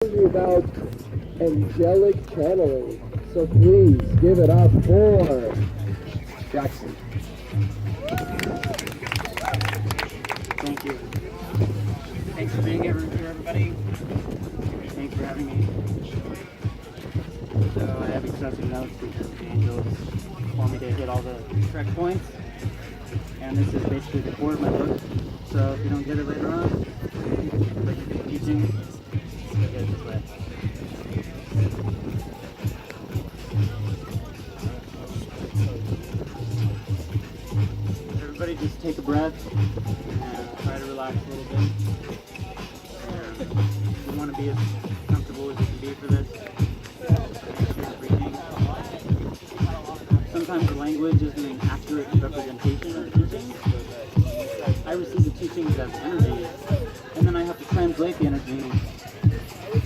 You about angelic channeling. So please give it up for Jackson. Thank you. Thanks for being here, everybody. Thanks for having me. So I have excessive notes because the angels want me to hit all the correct points. And this is basically the core of my book. So if you don't get it later on, but you keep teaching, you'll get it this way. Everybody just take a breath and try to relax a little bit. You want to be as comfortable as you can be for this. Make sure you're breathing. Sometimes the language isn't an accurate representation of the teaching. I receive the teachings as energy, and then I have to translate the energy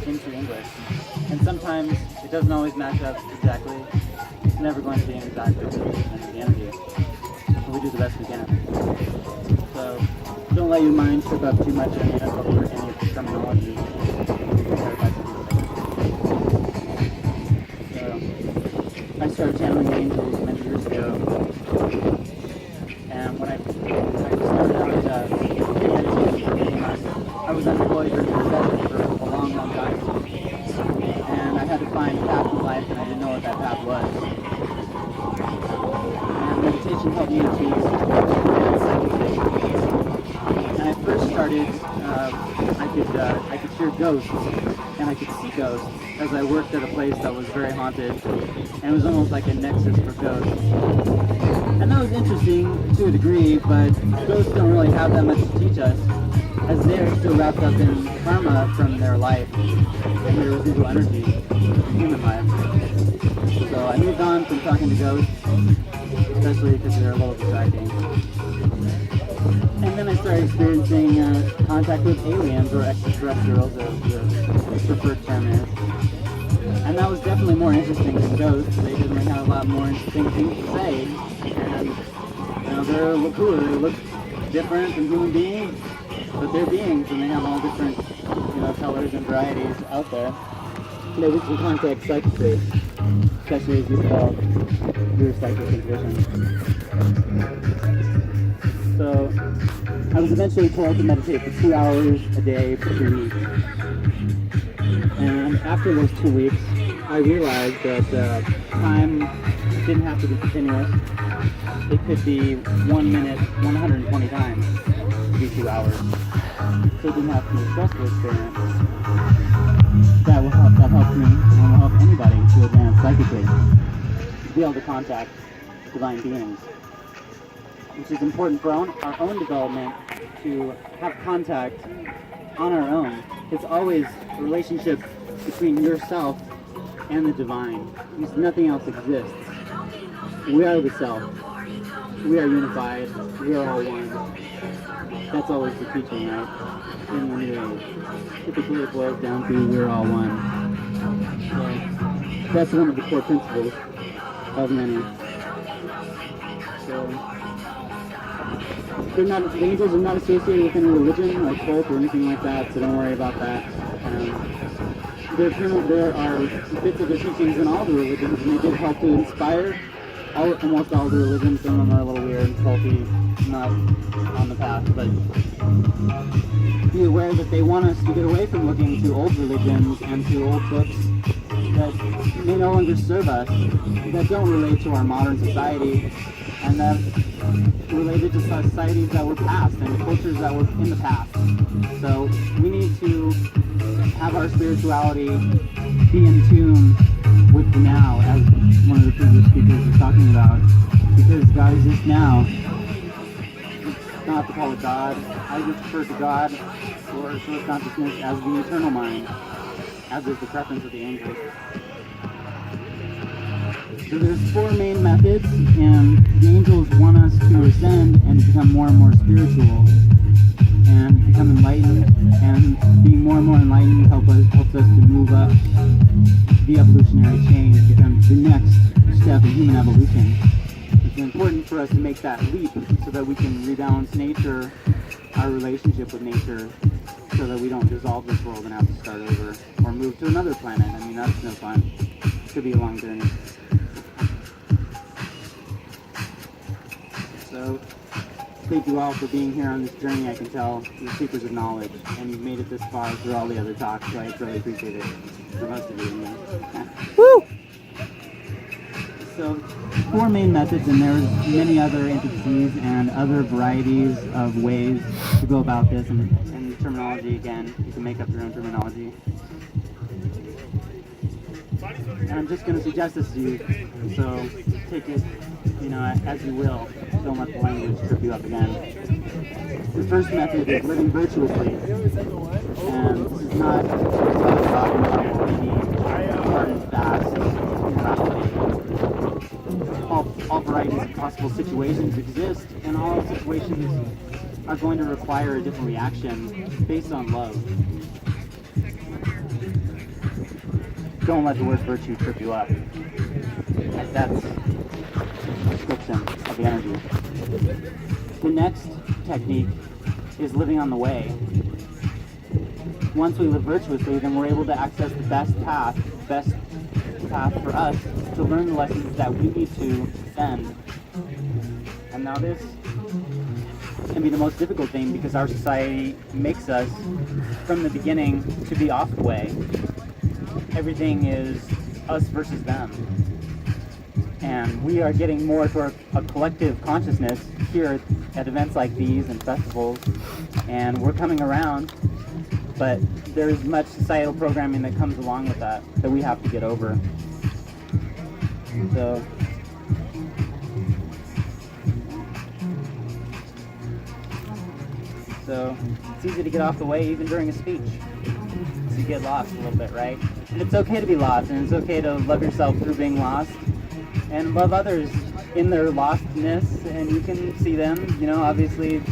into English. And sometimes it doesn't always match up exactly. It's never going to be an exact representation of the energy. But we do the best we can. So don't let your mind trip up too much on any terminology. So I started channeling the angels many years ago. And when I started out meditation, I was unemployed during the session for a long, long time. And I had to find a path in life, and I didn't know what that path was. And meditation helped me to and I first started, I could hear ghosts, and I could see ghosts as I worked at a place that was very haunted, and it was almost like a nexus for ghosts. And that was interesting to a degree, but ghosts don't really have that much to teach us, as they're still wrapped up in karma from their life and their residual energy in human life. So I moved on from talking to ghosts, especially because they're a little distracting. And then I started experiencing contact with aliens, or extraterrestrials, as the preferred term is. And that was definitely more interesting than ghosts. They definitely had a lot more interesting things to say. And they're a little cooler. They look different than human beings, but they're beings, and they have all different, colors and varieties out there. They we can contact psychically, especially as you develop your psychic intuition. So I was eventually told to meditate for 2 hours a day for 2 weeks. And after those 2 weeks, I realized that time didn't have to be continuous. It could be 1 minute 120 times to be 2 hours. So it didn't have to be a stressful experience. That helped me, and will help anybody to advance psychically, to be able to contact divine beings. Which is important for our own development, to have contact on our own. It's always a relationship between yourself and the divine, because nothing else exists. We are the self. We are unified. We are all one. That's always the teaching, right? In the New Age. Typically it boils down to we're all one. So that's one of the core principles of many. So the angels are not associated with any religion or cult or anything like that, so don't worry about that. There are bits of the teachings in all the religions, and they did help to inspire almost all the religions. Some of them are a little weird, culty, not on the path, but be aware that they want us to get away from looking to old religions and to old books that may no longer serve us, that don't relate to our modern society, and that related to societies that were past and cultures that were in the past. So we need to have our spirituality be in tune with the now, as one of the previous speakers was talking about, because God exists now. It's not to call it God. I just refer to God or source consciousness as the eternal mind, as is the preference of the angels. So there's 4 main methods, and the angels want us to ascend and become more and more spiritual and become enlightened, and being more and more enlightened helps us to move up the evolutionary chain, become the next step in human evolution. It's important for us to make that leap so that we can rebalance nature, our relationship with nature, so that we don't dissolve this world and have to start over or move to another planet. I mean, that's no fun. It could be a long journey. So, thank you all for being here on this journey. I can tell you're seekers of knowledge, and you've made it this far through all the other talks, so I really appreciate it. For most of you, anyway. Woo! So, 4 main methods, and there's many other intricacies and other varieties of ways to go about this, and terminology, again, you can make up your own terminology. And I'm just going to suggest this to you, so take it, as you will. Don't let the language trip you up again. The first method is living virtuously, and this is not talking about any hard and fast morality. All varieties of possible situations exist, and all situations are going to require a different reaction based on love. Don't let the word virtue trip you up, as that's a description of the energy. The next technique is living on the way. Once we live virtuously, then we're able to access the best path for us to learn the lessons that we need to send. And now this can be the most difficult thing because our society makes us, from the beginning, to be off the way. Everything is us versus them. And we are getting more toward a collective consciousness here at events like these and festivals, and we're coming around, but there's much societal programming that comes along with that we have to get over. So it's easy to get off the way even during a speech. So you get lost a little bit, right? And it's okay to be lost, and it's okay to love yourself through being lost, and love others in their lostness, and you can see them, obviously if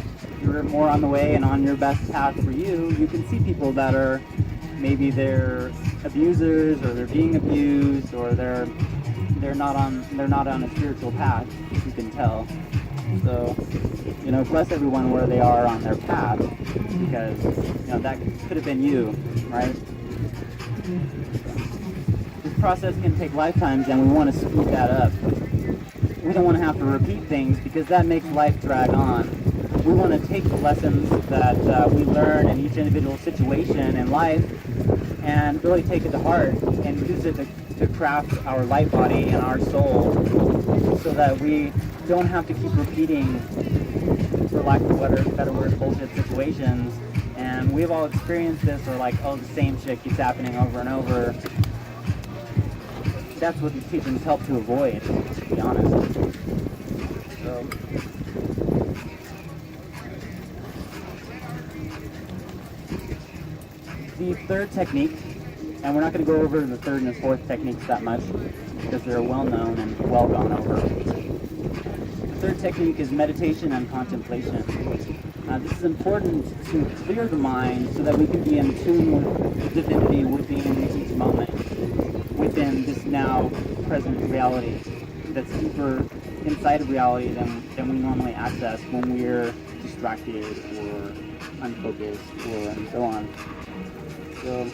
you're more on the way and on your best path for you, you can see people that are, maybe they're abusers, or they're being abused, or they're not on a spiritual path, you can tell. So, bless everyone where they are on their path, because, that could have been you, right? This process can take lifetimes, and we want to speed that up. We don't want to have to repeat things, because that makes life drag on. We want to take the lessons that we learn in each individual situation in life and really take it to heart and use it to craft our light body and our soul, so that we don't have to keep repeating, for lack of a better word, bullshit situations. And we've all experienced this, or like, the same shit keeps happening over and over. That's what these teachings help to avoid, to be honest. So, the third technique, and we're not going to go over the third and the fourth techniques that much, because they're well known and well gone over. The third technique is meditation and contemplation. This is important to clear the mind so that we can be in tune with divinity within each moment, within this now present reality that's deeper inside of reality than we normally access when we're distracted or unfocused and so on. So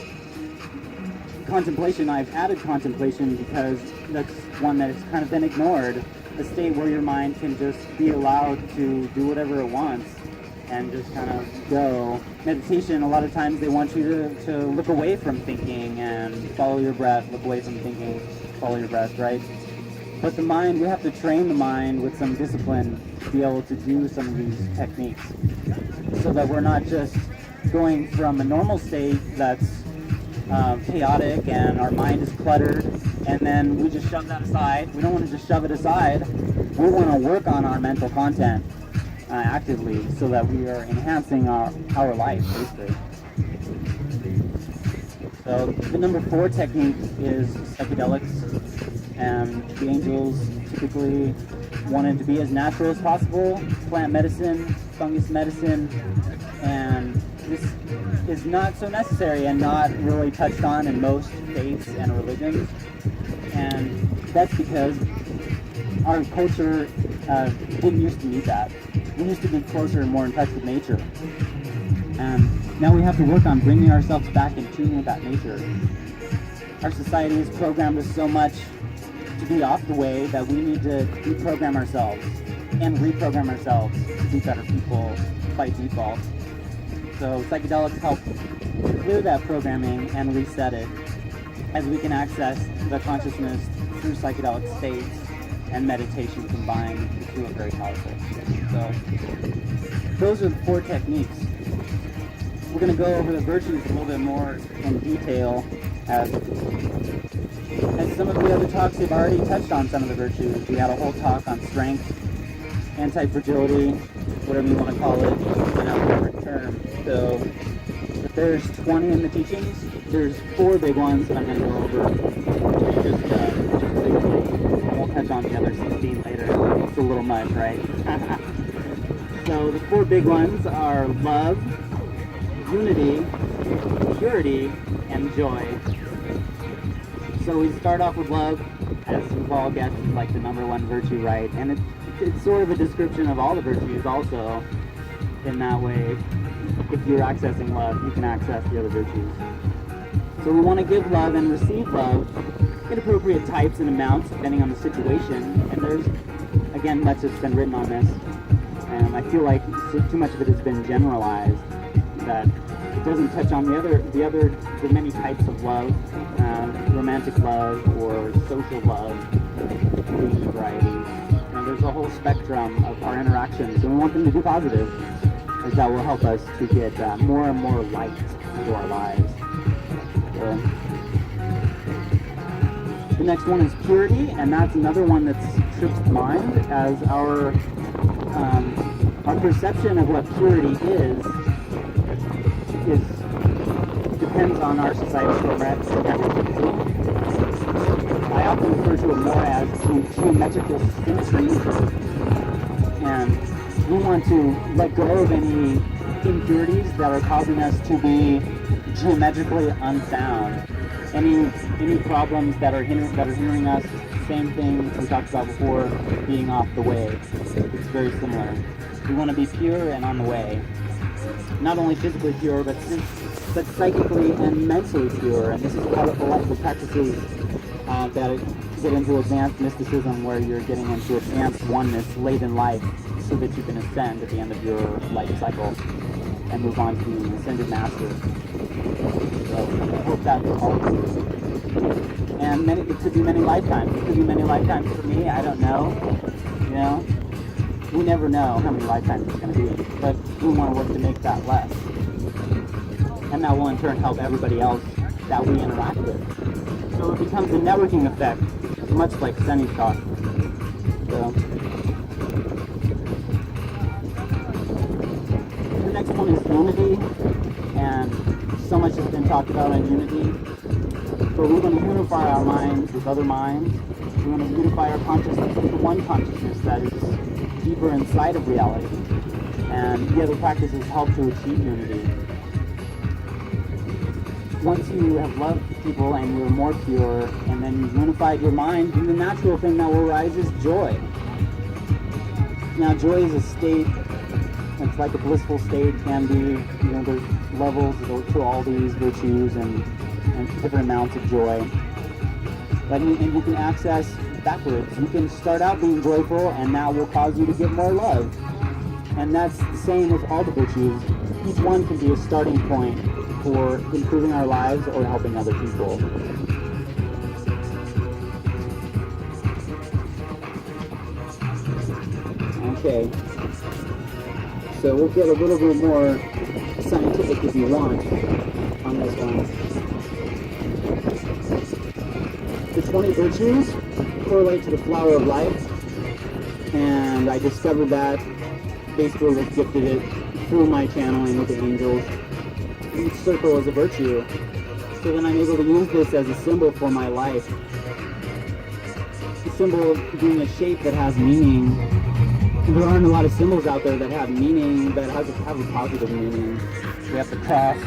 contemplation, I've added contemplation because that's one that has kind of been ignored, a state where your mind can just be allowed to do whatever it wants and just kind of go. Meditation, a lot of times they want you to look away from thinking and follow your breath, look away from thinking, follow your breath, right? But the mind, we have to train the mind with some discipline to be able to do some of these techniques, so that we're not just going from a normal state that's chaotic and our mind is cluttered, and then we just shove that aside. We don't want to just shove it aside. We want to work on our mental content actively, so that we are enhancing our life, basically. So the number 4 technique is psychedelics, and the angels typically wanted to be as natural as possible, plant medicine, fungus medicine, and this is not so necessary and not really touched on in most faiths and religions. And that's because our culture didn't used to need that. We used to be closer and more in touch with nature. And Now we have to work on bringing ourselves back in tune with that nature. Our society has programmed us so much to be off the way that we need to deprogram ourselves and reprogram ourselves to be better people by default. So psychedelics help clear that programming and reset it, as we can access the consciousness through psychedelic states and meditation combined. The two are very powerful. So those are the 4 techniques. We're going to go over the virtues a little bit more in detail, as some of the other talks have already touched on some of the virtues. We had a whole talk on strength, anti-fragility, whatever you want to call it, whatever term. So if there's 20 in the teachings, there's 4 big ones that I'm going to go over. Just 16. I won't touch on the other 16 later. It's a little much, right? So the 4 big ones are love, unity, purity, and joy. So we start off with love, as we've all guessed, is like the #1 virtue, right? And it's sort of a description of all the virtues also. In that way, if you're accessing love, you can access the other virtues. So we want to give love and receive love in appropriate types and amounts depending on the situation. And there's, again, much that's been written on this. And I feel like too much of it has been generalized, that it doesn't touch on the many types of love, romantic love or social love, being variety. And there's a whole spectrum of our interactions, and we want them to be positive, as that will help us to get more and more light into our lives. So, the next one is purity, and that's another one that's trips the mind, as our perception of what purity is depends on our societal programs and everything. I often refer to it more as geometrical symmetry, and we want to let go of any impurities that are causing us to be geometrically unsound. Any problems that are hindering us, same thing we talked about before, being off the way. It's very similar. We want to be pure and on the way. Not only physically pure, but psychically and mentally pure. And this is a lot of the practices that get into advanced mysticism, where you're getting into advanced oneness late in life, so that you can ascend at the end of your life cycle and move on to the ascended master. So I hope that helps. And it could be many lifetimes. It could be many lifetimes for me. I don't know. You know, we never know how many lifetimes it's going to be, but we want to work to make that less, and that will in turn help everybody else that we interact with. So it becomes a networking effect, much like Sunny's talk. So the next one is unity, and so much has been talked about on unity. So we're going to unify our minds with other minds. We're going to unify our consciousness with the one consciousness that is deeper inside of reality. And the other practices help to achieve unity. Once you have loved people and you're more pure, and then you've unified your mind, then the natural thing that will rise is joy. Now, joy is a state. It's like a blissful state. It can be, there's levels to all these virtues and different amounts of joy. And you can access backwards. You can start out being joyful, and that will cause you to get more love. And that's the same with all the virtues. Each one can be a starting point for improving our lives or helping other people. Okay. So we'll get a little bit more scientific if you want on this one. The 20 virtues correlate to the flower of life, and I discovered that basically was gifted it through my channeling with the angels. Each circle is a virtue, so then I'm able to use this as a symbol for my life. The symbol being a shape that has meaning. There aren't a lot of symbols out there that have meaning, that have a positive meaning. We have the cross.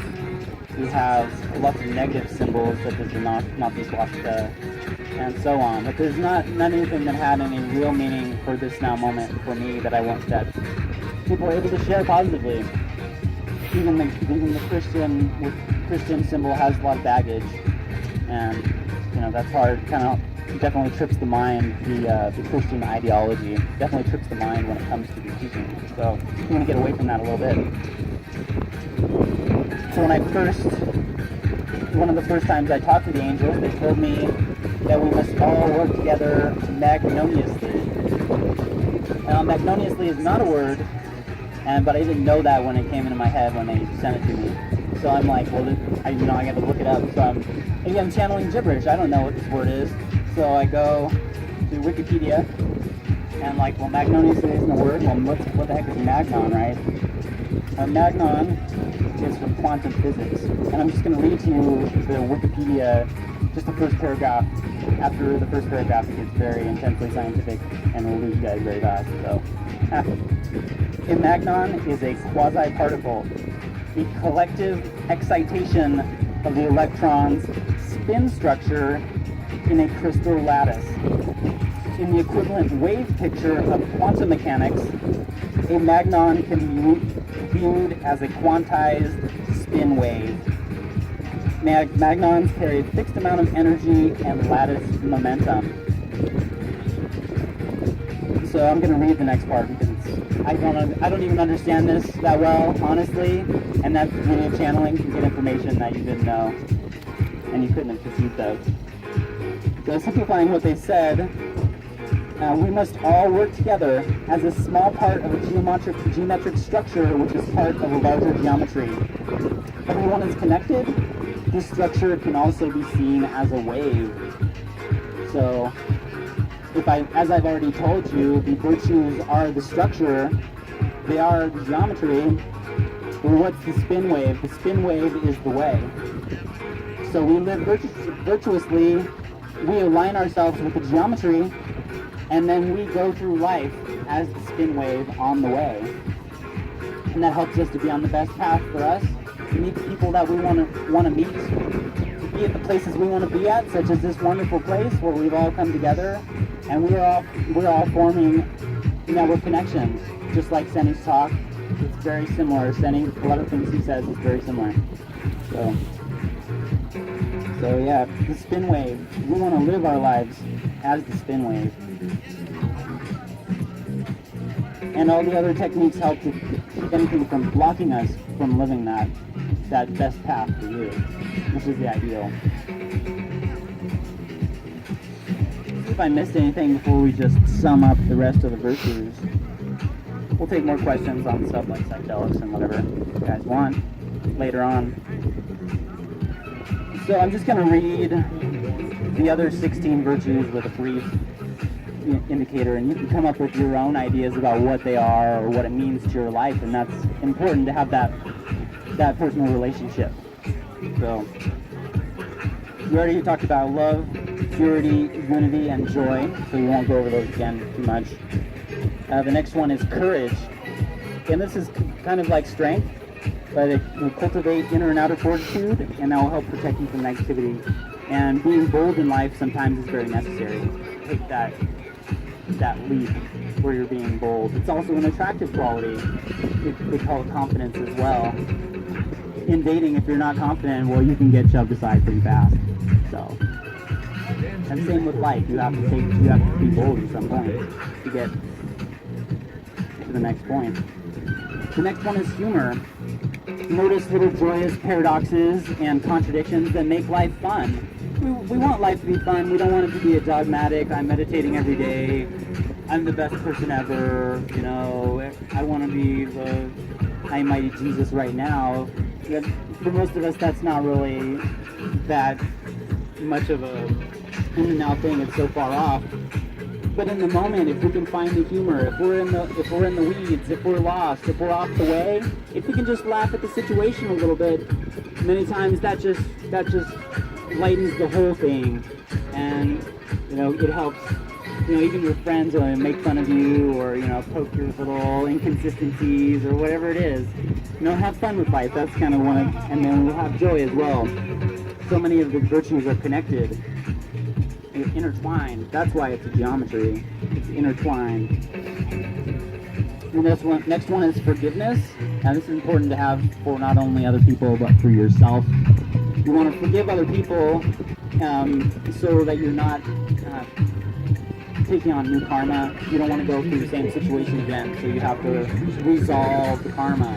We have lots of negative symbols, such as the Nazi swastika, and so on. But there's not anything that had any real meaning for this now moment for me that people were able to share positively. even the Christian symbol has a lot of baggage, and that's hard. Kind of definitely trips the mind. The Christian ideology definitely trips the mind when it comes to these teachings. So we want to get away from that a little bit. So one of the first times I talked to the angels, they told me that we must all work together magnanimously. Magnanimously is not a word, but I didn't know that when it came into my head when they sent it to me. So I'm like, well, I got to look it up. So I'm channeling gibberish. I don't know what this word is. So I go to Wikipedia and magnanimously isn't a word. Well, what the heck is magnon, right? Magnon is from quantum physics. And I'm just going to read to you the Wikipedia, just the first paragraph. After the first paragraph, it gets very intensely scientific, and we'll lose you guys very fast. So, a magnon is a quasi-particle, a collective excitation of the electron's spin structure in a crystal lattice. In the equivalent wave picture of quantum mechanics, a magnon can be viewed as a quantized spin wave. Magnons carry a fixed amount of energy and lattice momentum. So I'm going to read the next part because I don't even understand this that well, honestly, and that's the beauty of channeling. You can get information that you didn't know and you couldn't have perceived of. So simplifying what they said, we must all work together as a small part of a geometric structure which is part of a larger geometry. Everyone is connected. This structure can also be seen as a wave. So, as I've already told you, the virtues are the structure, they are the geometry. Well, what's the spin wave? The spin wave is the way. So we live virtuously, we align ourselves with the geometry, and then we go through life as the spin wave on the way. And that helps us to be on the best path for us, to meet the people that we want to meet, to be at the places we want to be at, such as this wonderful place where we've all come together, and we're all forming network connections, just like Senny's talk. It's very similar. Senny, a lot of things he says is very similar. So yeah, the spin wave. We want to live our lives as the spin wave. And all the other techniques help to keep anything from blocking us from living that best path for you, which is the ideal. See if I missed anything before we just sum up the rest of the virtues. We'll take more questions on stuff like psychedelics and whatever you guys want later on. So I'm just going to read the other 16 virtues with a brief indicator, and you can come up with your own ideas about what they are or what it means to your life, and that's important to have that personal relationship. So we already talked about love, purity, unity, and joy, so we won't go over those again too much. The next one is courage, and this is kind of like strength, but it will cultivate inner and outer fortitude, and that will help protect you from negativity. And being bold in life sometimes is very necessary. Take that leap where you're being bold. It's also an attractive quality. They call it confidence as well. In dating, if you're not confident, well, you can get shoved aside pretty fast. So, and same with life. You have to be bold at some point to get to the next point. The next one is humor. Notice little joyous paradoxes and contradictions that make life fun. We want life to be fun. We don't want it to be a dogmatic, I'm meditating every day, I'm the best person ever, I want to be the high mighty Jesus right now. For most of us, that's not really that much of a in and out thing. It's so far off. But in the moment, if we can find the humor, if we're in the weeds, if we're lost, if we're off the way, if we can just laugh at the situation a little bit, many times that just lightens the whole thing, and it helps. Even your friends will make fun of you, or poke your little inconsistencies or whatever it is. Have fun with life. That's kind of one of, and then we'll have joy as well. So many of the virtues are connected. Intertwined. That's why it's a geometry. It's intertwined. And next one is forgiveness. Now this is important to have for not only other people, but for yourself. You want to forgive other people so that you're not taking on new karma. You don't want to go through the same situation again, so you have to resolve the karma.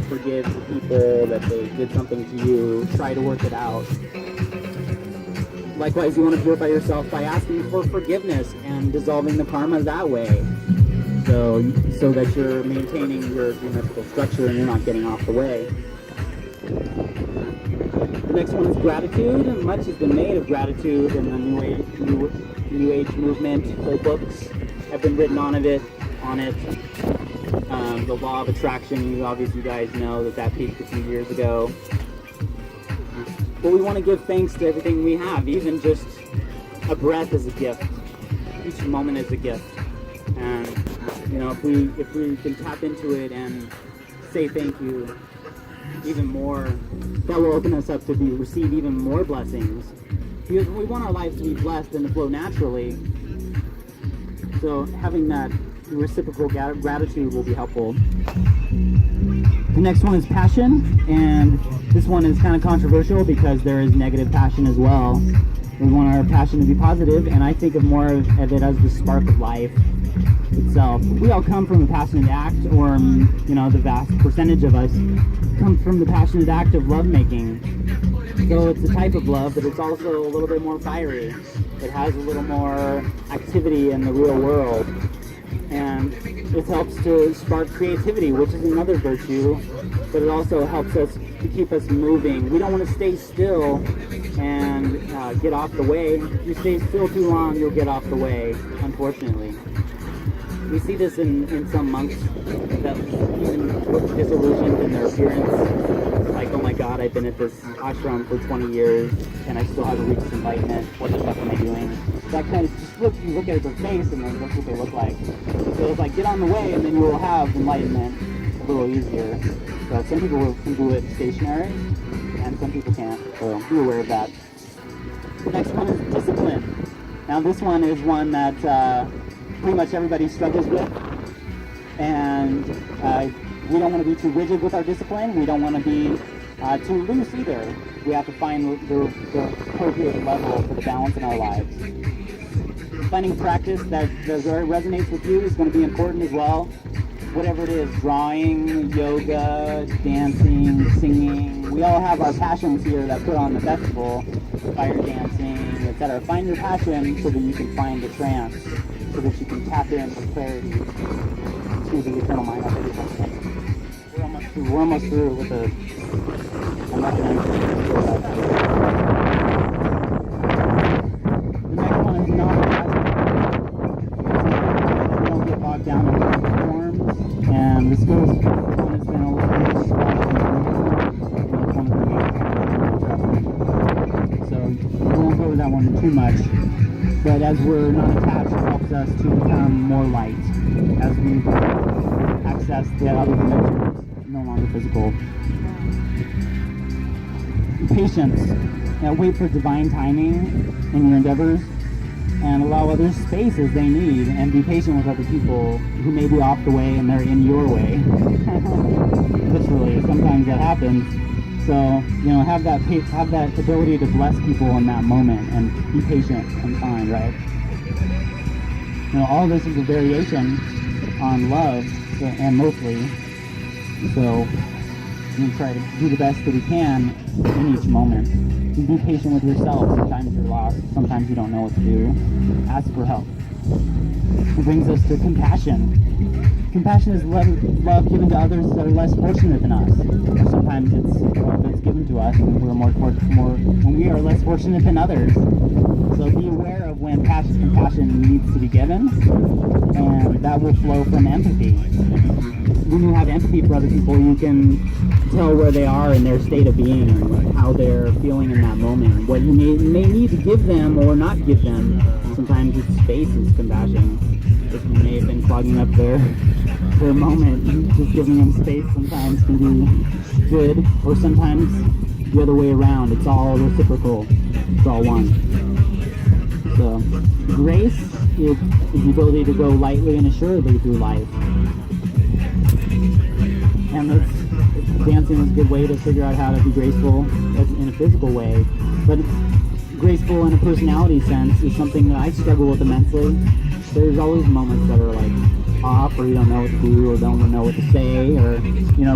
Forgive the people that they did something to you. Try to work it out. Likewise, you want to purify yourself by asking for forgiveness and dissolving the karma that way. So that you're maintaining your geometrical structure and you're not getting off the way. The next one is gratitude. Much has been made of gratitude in the New Age movement. Whole books have been written on it. The law of attraction, you guys know that peaked a few years ago. But we want to give thanks to everything we have, even just a breath is a gift. Each moment is a gift. And if we can tap into it and say thank you even more, that will open us up to receive even more blessings. Because we want our lives to be blessed and to flow naturally. So having that reciprocal gratitude will be helpful. The next one is passion, and this one is kind of controversial because there is negative passion as well. We want our passion to be positive, and I think of more of it as the spark of life itself. We all come from a passionate act, or the vast percentage of us come from the passionate act of lovemaking. So it's a type of love, but it's also a little bit more fiery. It has a little more activity in the real world. And it helps to spark creativity, which is another virtue, but it also helps us to keep us moving. We don't want to stay still and get off the way. If you stay still too long, you'll get off the way, unfortunately. We see this in some monks that even look disillusioned in their appearance. Like, oh my god, I've been at this ashram for 20 years and I still haven't reached enlightenment. What the fuck am I doing? That kind of just you look at their face and then that's what they look like. So it's like, get on the way and then you will have enlightenment a little easier. So some people can do it stationary and some people can't. So be aware of that. The next one is discipline. Now this one is one that pretty much everybody struggles with, and we don't want to be too rigid with our discipline. We don't want to be too loose either. We have to find the appropriate level for the balance in our lives. Finding practice that resonates with you is going to be important as well. Whatever it is, drawing, yoga, dancing, singing. We all have our passions here that put on the festival, fire dancing, etc. Find your passion so that you can find the trance, so that you can tap into clarity to the eternal mind of everything. We're almost through with the... I'm not going to... The next one is non-attachment. We don't get bogged down in different forms. And the skills one has been a little bit so we won't go over that one too much. But as we're not attached, it helps us to become more light as we access the other dimensions, no longer physical. Patience. Now wait for divine timing in your endeavors and allow others space as they need, and be patient with other people who may be off the way and they're in your way. Literally, sometimes that happens. So, have that ability to bless people in that moment and be patient and kind, right? All this is a variation on love, and mostly. So, we try to do the best that we can in each moment. And be patient with yourself. Sometimes you're lost. Sometimes you don't know what to do. Ask for help. It brings us to compassion. Compassion is love given to others that are less fortunate than us. Or sometimes it's love that's given to us when we are less fortunate than others. So be aware of when compassion needs to be given, and that will flow from empathy. When you have empathy for other people, you can tell where they are in their state of being and how they're feeling in that moment, what you may need to give them or not give them. Sometimes it's space is compassion. If you may have been clogging up their moment, just giving them space sometimes can be good, or sometimes the other way around. It's all reciprocal. It's all one. So, grace is the ability to go lightly and assuredly through life. And dancing is a good way to figure out how to be graceful in a physical way. But graceful in a personality sense is something that I struggle with immensely. There's always moments that are like off, or you don't know what to do, or don't know what to say, or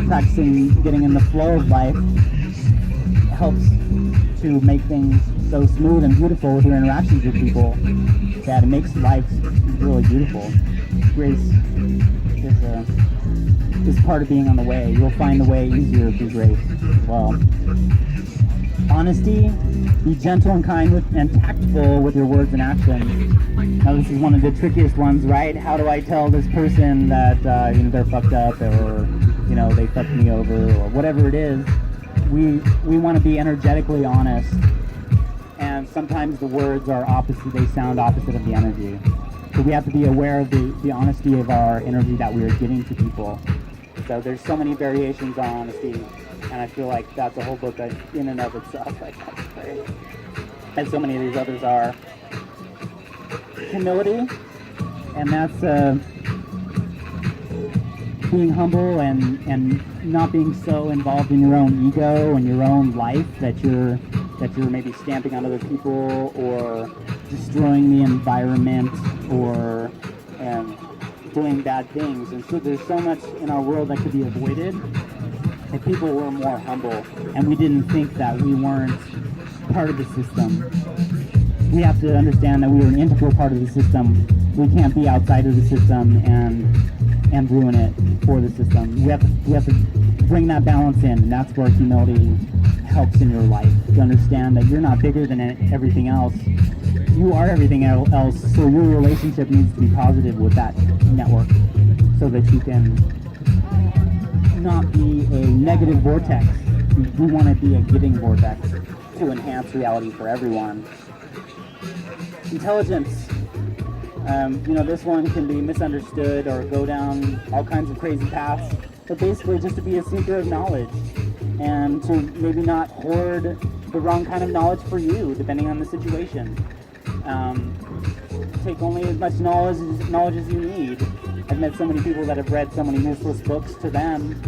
practicing getting in the flow of life helps to make things so smooth and beautiful with your interactions with people that it makes life really beautiful. Grace is part of being on the way. You'll find the way easier through grace as well. Honesty, be gentle and kind and tactful with your words and actions. Now this is one of the trickiest ones, right? How do I tell this person that they're fucked up, or they fucked me over, or whatever it is? We want to be energetically honest, and sometimes the words are opposite. They sound opposite of the energy. So we have to be aware of the honesty of our energy that we are giving to people. So there's so many variations on honesty, and I feel like that's a whole book in and of itself. And so many of these others are. Humility, and that's being humble and not being so involved in your own ego and your own life that you're maybe stamping on other people or destroying the environment or doing bad things. And so there's so much in our world that could be avoided if people were more humble and we didn't think that we weren't part of the system. We have to understand that we are an integral part of the system. We can't be outside of the system and ruin it for the system. We have to bring that balance in, and that's where humility helps in your life. To understand that you're not bigger than everything else. You are everything else, so your relationship needs to be positive with that network so that you can not be a negative vortex. We want to be a giving vortex to enhance reality for everyone. Intelligence. This one can be misunderstood or go down all kinds of crazy paths, but basically just to be a seeker of knowledge and to maybe not hoard the wrong kind of knowledge for you, depending on the situation. Take only as much knowledge as you need. I've met so many people that have read so many useless books. To them,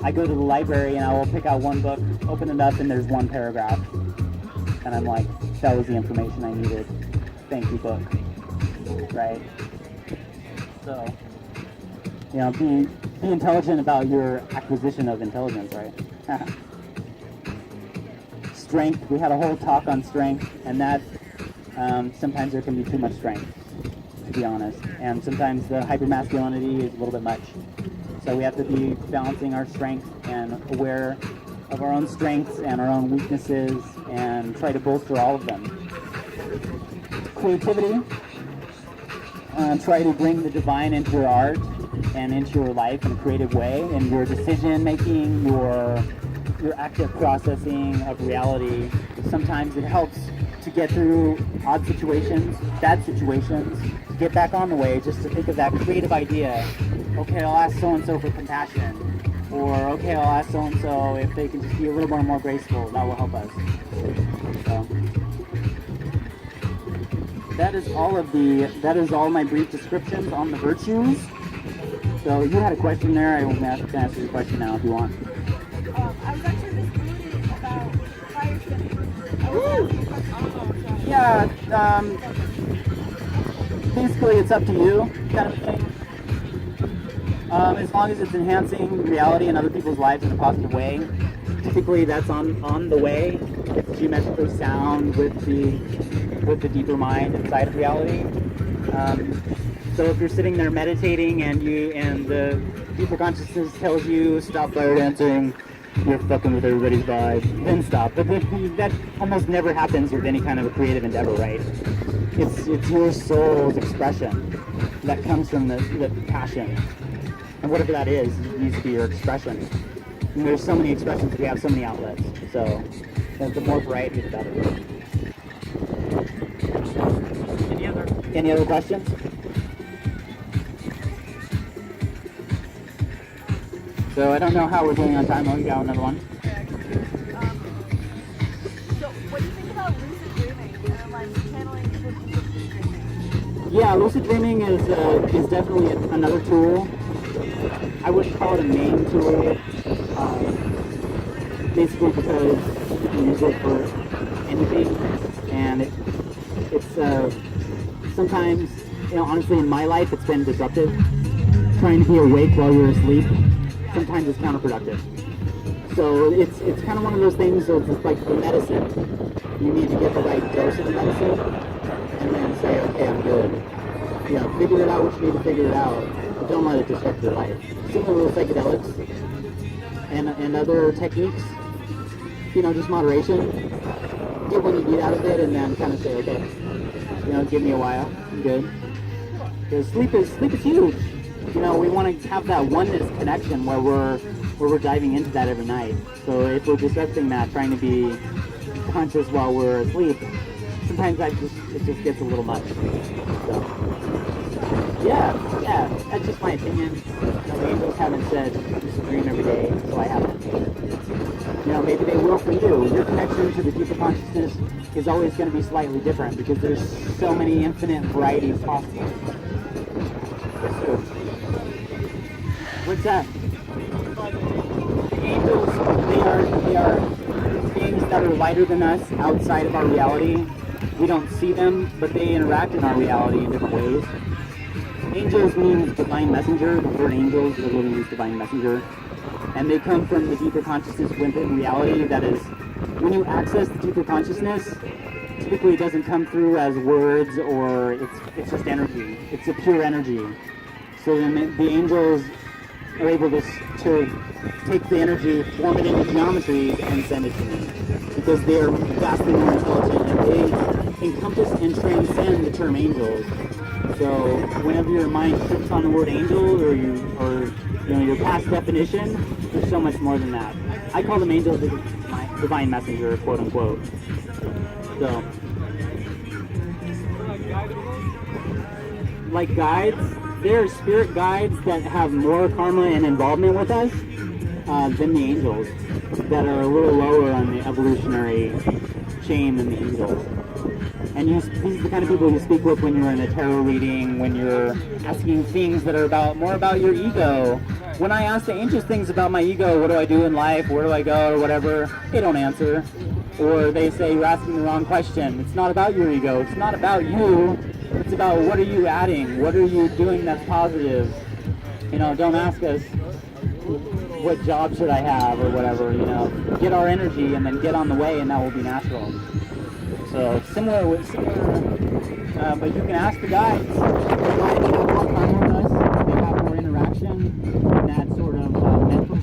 I go to the library and I will pick out one book, open it up, and there's one paragraph. And I'm like, that was the information I needed. Thank you, book. Right? So, be intelligent about your acquisition of intelligence, right? Strength. We had a whole talk on strength, and that sometimes there can be too much strength, to be honest. And sometimes the hypermasculinity is a little bit much. So we have to be balancing our strength and aware of our own strengths and our own weaknesses and try to bolster all of them. Creativity. Try to bring the divine into your art and into your life in a creative way, and your decision making, your active processing of reality. Sometimes it helps to get through odd situations, bad situations, to get back on the way, just to think of that creative idea. Okay, I'll ask so-and-so for compassion. Or, okay, I'll ask so-and-so if they can just be a little more graceful. That will help us. So, that is all my brief descriptions on the virtues. So you had a question there. I can answer your question now if you want. I was actually just reading about fire spinning. Yeah, basically it's up to you, kind of thing. As long as it's enhancing reality and other people's lives in a positive way. Typically that's on the way. It's geometrically sound with the deeper mind inside of reality. So if you're sitting there meditating and the deeper consciousness tells you stop fire dancing, you're fucking with everybody's vibe, then stop. But that almost never happens with any kind of a creative endeavor, right? It's your soul's expression that comes from the passion. And whatever that is, it needs to be your expression. And there's so many expressions, we have so many outlets. So the more variety, the better. Any other questions? So I don't know how we're doing on time. Oh, you got another one? So what do you think about lucid dreaming and like channeling lucid dreaming? Yeah, lucid dreaming is definitely another tool I wouldn't call it a main tool, basically because you can use it for anything, and it's sometimes, honestly, in my life, it's been disruptive. Trying to be awake while you're asleep, sometimes it's counterproductive. So it's kind of one of those things. So it's like the medicine. You need to get the right dose of the medicine, and then say, okay, I'm good. Figure it out what you need to figure it out. But don't let it disrupt your life. Similar with psychedelics and other techniques. Just moderation. Get what you need out of it, and then kind of say, okay, give me a while. I'm good. Because sleep is huge. We want to have that oneness connection where we're diving into that every night. So if we're disrupting that, trying to be conscious while we're asleep, sometimes it just gets a little much. So yeah, that's just my opinion. The angels haven't said you should dream every day, so I haven't. Maybe they will for you. Your connection to the deeper consciousness is always going to be slightly different because there's so many infinite varieties possible. Yes, sir. What's that? The angels, they are beings that are lighter than us outside of our reality. We don't see them, but they interact in our reality in different ways. Angels means divine messenger. The word angels literally means divine messenger. And they come from the deeper consciousness within reality. That is, when you access the deeper consciousness, typically it doesn't come through as words or it's just energy. It's a pure energy. So then the angels are able to take the energy, form it into geometries, and send it to me. Because they are vastly more intelligent and they encompass and transcend the term angels. So whenever your mind trips on the word angel or your past definition, there's so much more than that. I call them angels the divine messenger, quote unquote. So, like guides, there are spirit guides that have more karma and involvement with us than the angels, that are a little lower on the evolutionary chain than the angels. And these are the kind of people you speak with when you're in a tarot reading, when you're asking things that are more about your ego. When I ask the angels things about my ego, what do I do in life, where do I go, or whatever, they don't answer. Or they say, you're asking the wrong question. It's not about your ego. It's not about you. It's about what are you adding? What are you doing that's positive? Don't ask us, what job should I have, or whatever, Get our energy and then get on the way, and that will be natural. So similar, but you can ask the guides. The guides have more karma with us. They have more interaction, and that sort of mental